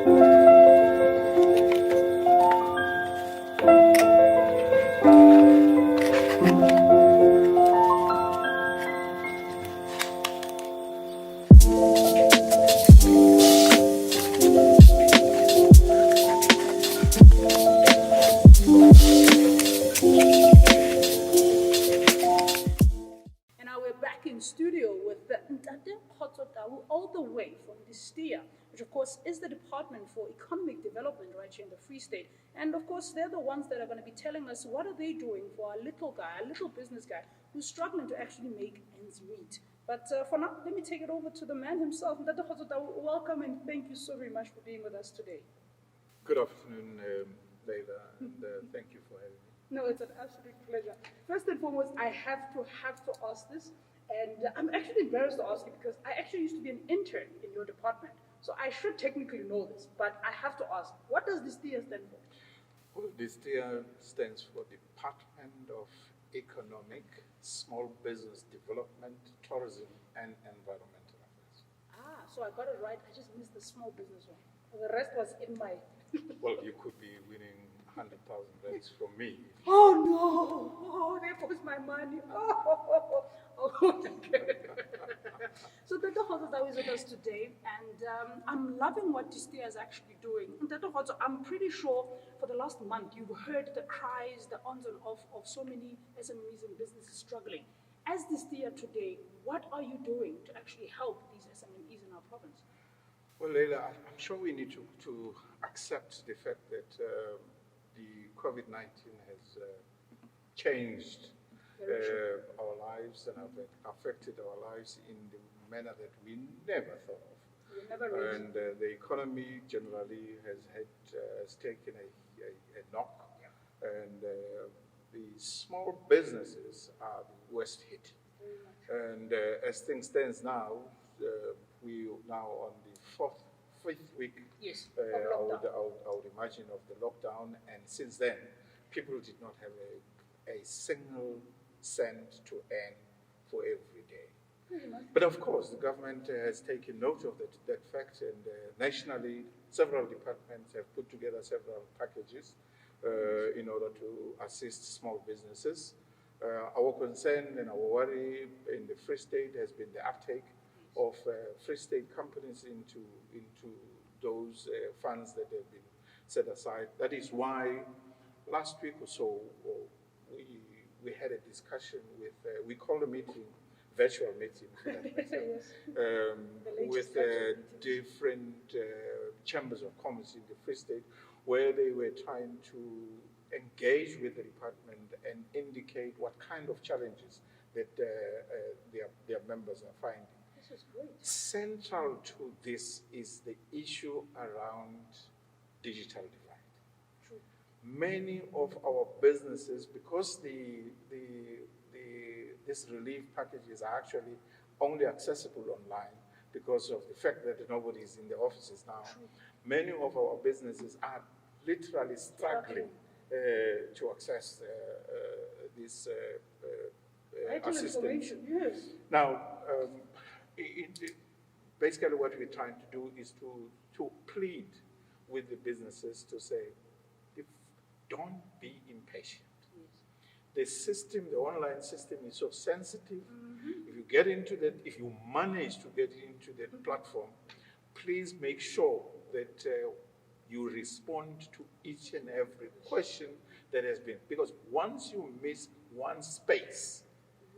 And now we're back in studio with the Kgotso all the way from DESTEA, which of course is the Department for Economic Development right here in the Free State. And of course, they're the ones that are going to be telling us what are they doing for our little guy, our little business guy, who's struggling to actually make ends meet. But for now, let me take it over to the man himself. Kgotso, welcome and thank you so very much for being with us today. Good afternoon, Laila, and thank you for having me. No, it's an absolute pleasure. First and foremost, I have to ask this, and I'm actually embarrassed to ask you because I actually used to be an intern in your department, so I should technically know this, but I have to ask, what does DESTEA stand for? Well, DESTEA stands for Department of Economic, Small Business Development, Tourism, and Environmental Affairs. Ah, so I got it right. I just missed the small business one. The rest was in my... Well, you could be winning 100,000 rands from me. Oh no! Oh, there goes my money. Oh, okay. So Tata Kgotso is with us today, and I'm loving what DESTEA is actually doing. And Tata Kgotso, I'm pretty sure for the last month you've heard the cries, the ons and off of so many SMEs and businesses struggling. As DESTEA today, what are you doing to actually help these SMEs in our province? Well, Laila, I'm sure we need to accept the fact that the COVID-19 has changed our lives and affected our lives in the manner that we never thought of. And the economy generally has taken a knock, and the small businesses are the worst hit. And as things stand now, we are now on the fifth week, yes, I would imagine, of the lockdown, and since then, people did not have a single cent to earn for every day. But of course, the government has taken note of that fact, and nationally, several departments have put together several packages in order to assist small businesses. Our concern and our worry in the Free State has been the uptake of Free State companies into those funds that have been set aside. That is why last week or so we had a discussion with, we called a meeting, virtual meeting for that matter, yes. with different chambers of commerce in the Free State, where they were trying to engage with the department and indicate what kind of challenges that their members are finding. This is great. Central to this is the issue around digital divide. True. Many of our businesses, because these relief packages are actually only accessible online because of the fact that nobody is in the offices now, True. many of our businesses are literally struggling to access this assistance. Yes. Now, basically what we're trying to do is to plead with the businesses to say, don't be impatient. Yes. The system, the online system is so sensitive. If you get into that, if you manage to get into that platform, please make sure that you respond to each and every question that has been, because once you miss one space,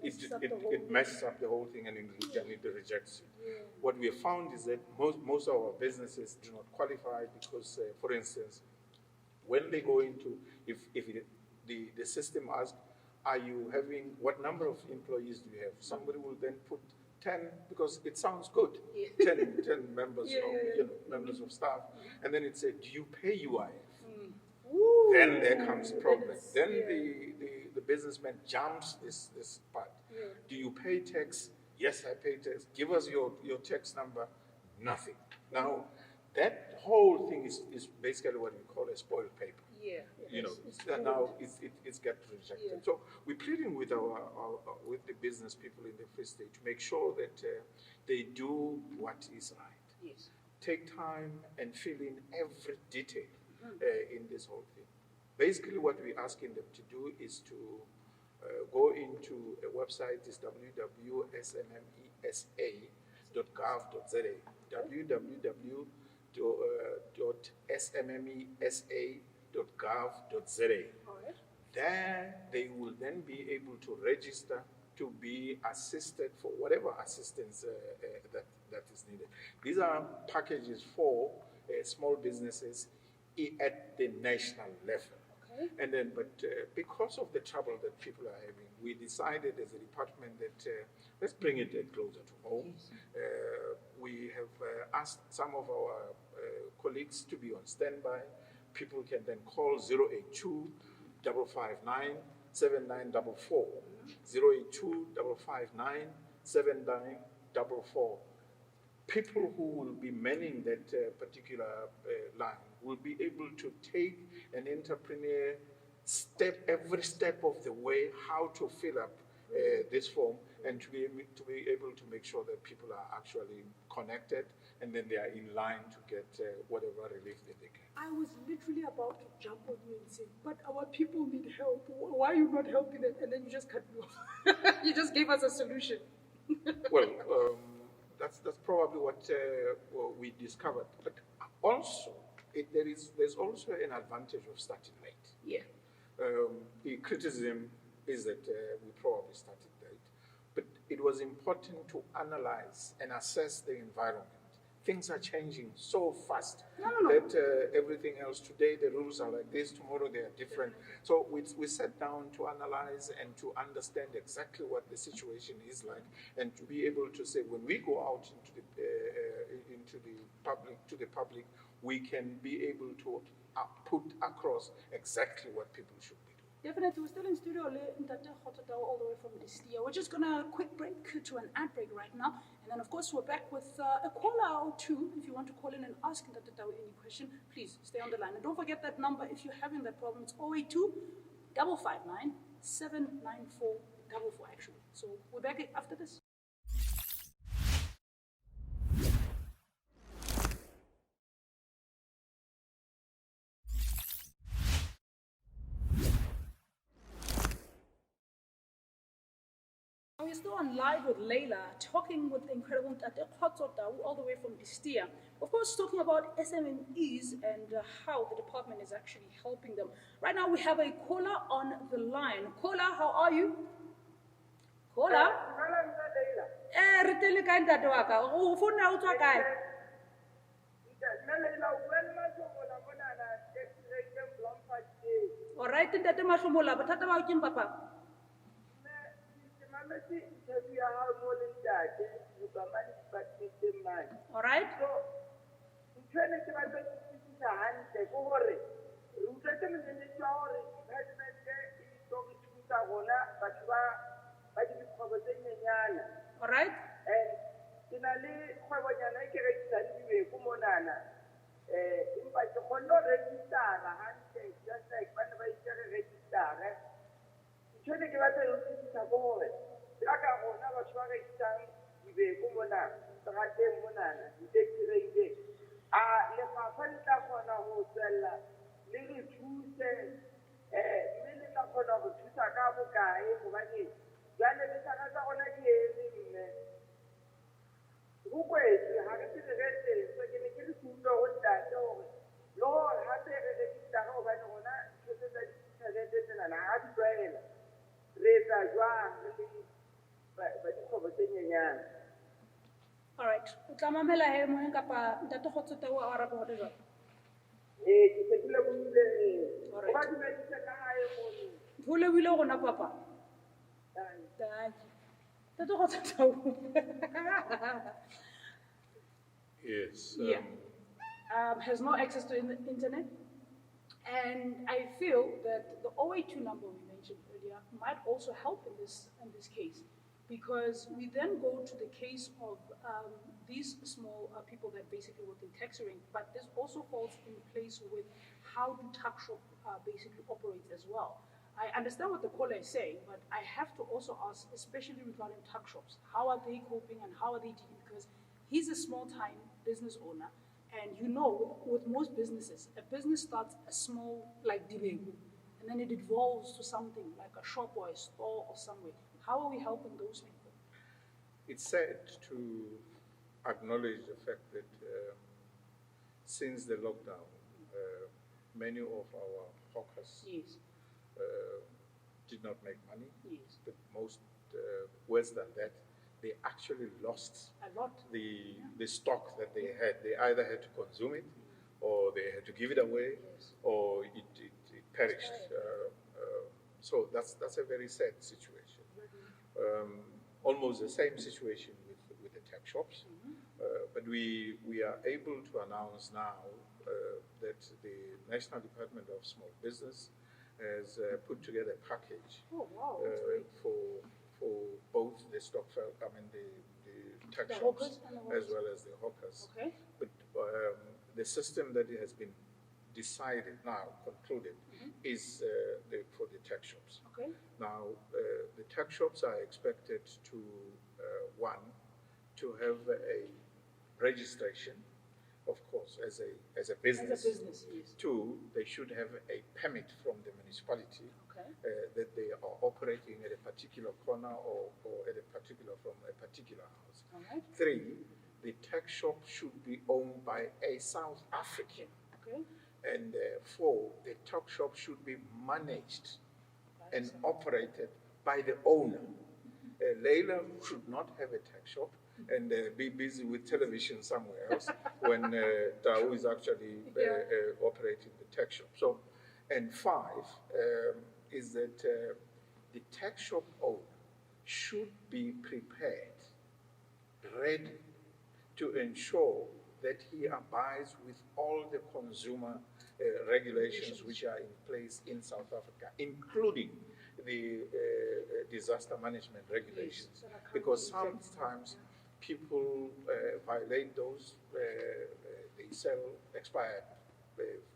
it messes up the whole thing and it rejects you. Yeah. What we have found is that most of our businesses do not qualify because, for instance, when they go into, if the system asks, are you having, what number of employees do you have? Somebody will then put 10, because it sounds good, yeah. 10 members, members of staff, and then it said, do you pay UIF? Ooh, Then there comes a problem. Then yeah. the businessman jumps this part. Yeah. Do you pay tax? Yes, I pay tax. Give us your tax number. Nothing. Now, that whole thing is basically what we call a spoiled paper. Yeah. Now it's get rejected. Yeah. So we're pleading with with the business people in the Free State to make sure that they do what is right. Yes. take time and fill in every detail in this whole thing. Basically, what we're asking them to do is to go into a website, is www.smmesa.gov.za, www.smmesa.gov.za. Alright. There, they will then be able to register to be assisted for whatever assistance that is needed. These are packages for small businesses at the national level. Okay. And then, but because of the trouble that people are having, we decided as a department that let's bring it closer to home. We have asked some of our colleagues to be on standby. People can then call 082 559 7944. 082 559 7944. People who will be manning that particular line will be able to take an entrepreneur every step of the way how to fill up this form and to be able to make sure that people are actually connected and then they are in line to get whatever relief that they can. I was literally about to jump on you and say, but our people need help. Why are you not helping them? And then you just cut me off. You just gave us a solution. Well, that's probably what we discovered. But also, there's also an advantage of starting late. Yeah. The criticism is that we probably started late, but it was important to analyze and assess the environment. Things are changing so fast that everything else, today the rules are like this, tomorrow they are different. So we sat down to analyze and to understand exactly what the situation is like, and to be able to say when we go out into the public, we can be able to put across exactly what people should be doing. Definitely, we're still in studio Kgotso all the way from DESTEA. We're just gonna quick break to an ad break right now, and then of course we're back with a caller or two. If you want to call in and ask any question, please stay on the line. And don't forget that number if you're having that problem. It's 082 559 79444 actually. So we're back after this. We're still on live with Laila, talking with the incredible Kgotso all the way from DESTEA. Of course, talking about SMMEs and how the department is actually helping them. Right now, we have a caller on the line. Caller, how are you? Caller? All right, Ntate Mahlomola, bothata ba keng papa? All right. All right. All right. O tla mamela he mo kapa Ntate Kgotso o arabe ho jwang? Hole wile gona papa. Ntate Kgotso. Yes. Yeah. Has no access to the internet. And I feel that the 082 number we mentioned earlier might also help in this case, because we then go to the case of these small people that basically work in taxiing, but this also falls in place with how do tax shop basically operates as well. I understand what the caller is saying, but I have to also ask, especially regarding tax shops, how are they coping and how are they dealing? Because he's a small-time business owner, And you know, with most businesses, a business starts a small, like Dibegu, and then it evolves to something like a shop or a store or somewhere. How are we helping those people? It's sad to acknowledge the fact that since the lockdown, many of our hawkers Yes, did not make money. yes, But most worse than that, they actually lost a lot. the stock that they had. They either had to consume it, or they had to give it away, Yes. or it perished. So that's a very sad situation. Almost the same situation with the tech shops. But we are able to announce now that the National Department of Small Business has put together a package Oh, wow, that's great. for both the stock, I mean the tech The shops hawkers and the as hawkers. well as the hawkers. Okay. But the system that has been decided now, concluded, is for the tech shops. Okay. Now, the tech shops are expected to, one, to have a registration, of course, as a business. As a business, yes. Two, they should have a permit from the municipality Okay. that they are operating at a particular corner or at a particular house. All right. Three, the tech shop should be owned by a South African. Okay. And four, the tech shop should be managed and operated by the owner. Laila should not have a tech shop and be busy with television somewhere else when Tao is actually operating the tech shop. So, and five is that the tech shop owner should be prepared, ready to ensure that he abides with all the consumer regulations which are in place in South Africa, including the disaster management regulations. Yes, so that can't Because be affected. sometimes people violate those, they sell expired.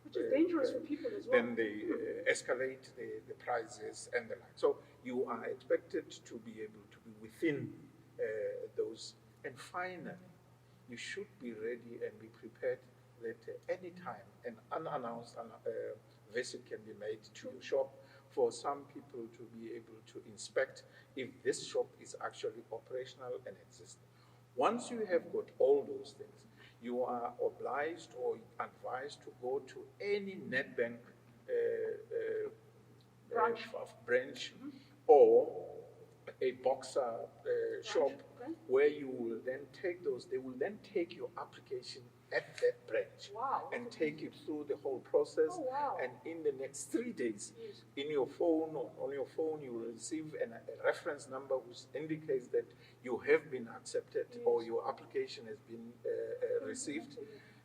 Which is dangerous for people as well. Then they escalate the prices and the like. So you are expected to be able to be within those. And finally, you should be ready and be prepared that any time an unannounced visit can be made to your shop for some people to be able to inspect if this shop is actually operational and existing. Once you have got all those things, you are obliged or advised to go to any Nedbank branch or a boxer shop Okay. where you will then take those, they will then take your application at that branch Wow. and take you through the whole process. Oh, wow. And in the next 3 days, Yes. in your phone or on your phone, you will receive a reference number which indicates that you have been accepted or your application has been received.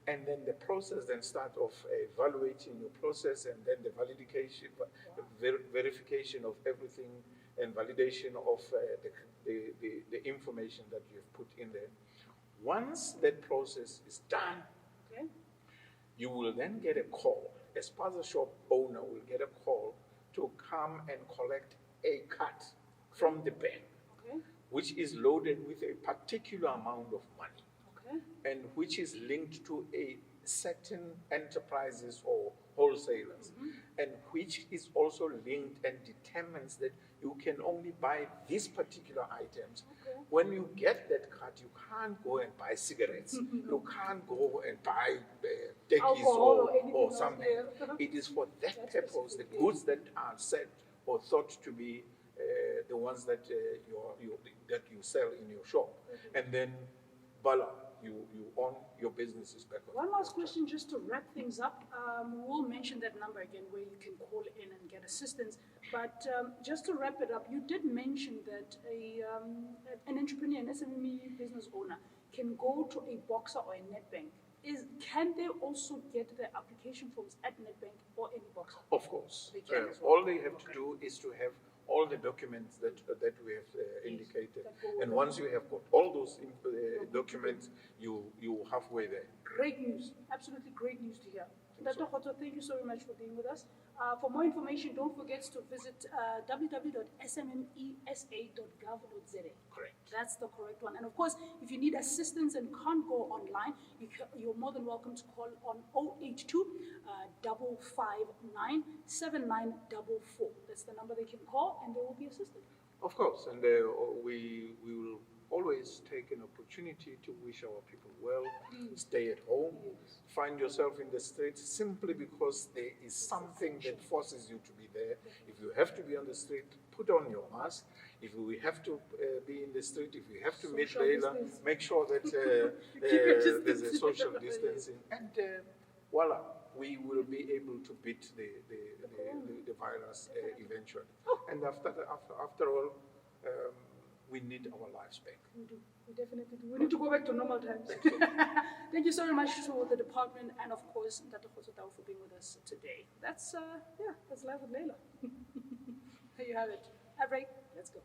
And then the process then start of evaluating your process and then the validation, verification of everything and validation of the information that you've put in there. Once that process is done, Okay. you will then get a call. A spaza shop owner will get a call to come and collect a card from the bank, Okay. which is loaded with a particular amount of money Okay. and which is linked to a certain enterprises or wholesalers, and which is also linked and determines that you can only buy these particular items. Okay. When you get that card, you can't go and buy cigarettes. You can't go and buy techies Alcohol or anything or else, something. yeah. It is for that That's purpose, the specific, goods that are said or thought to be the ones that that you sell in your shop, and then, voila, you own your business is back on. One last question just to wrap things up. We'll mention that number again where you can call in and get assistance. But just to wrap it up, you did mention that an entrepreneur, an SME business owner, can go to a boxer or a Nedbank. Can they also get their application forms at Nedbank or any boxer? Of course. They can as well. All they have to do is to have all the documents that we have indicated. that go And with once you have got all those documents, you halfway there. Great news. Absolutely great news to hear. Dr. Kgotso, thank you so very much for being with us. For more information, don't forget to visit www.smesa.gov.za. Correct. That's the correct one. And of course, if you need assistance and can't go online, you're more than welcome to call on 082 559 7944. That's the number they can call, and they will be assisted. Of course, and we will always take an opportunity to wish our people well. Stay at home. Find yourself in the streets simply because there is something that forces you to be there. If you have to be on the street, put on your mask. If we have to be in the street, if we have to meet Laila, make sure that there's a social distancing. And voila, we will be able to beat the virus eventually. And after all, we need our lives back. We do. We definitely do. We need to go back to normal times. Thank you so very much to the department and, of course, Dr. Kgotso for being with us today. That's Live with Laila. There you have it. Have a break. Let's go.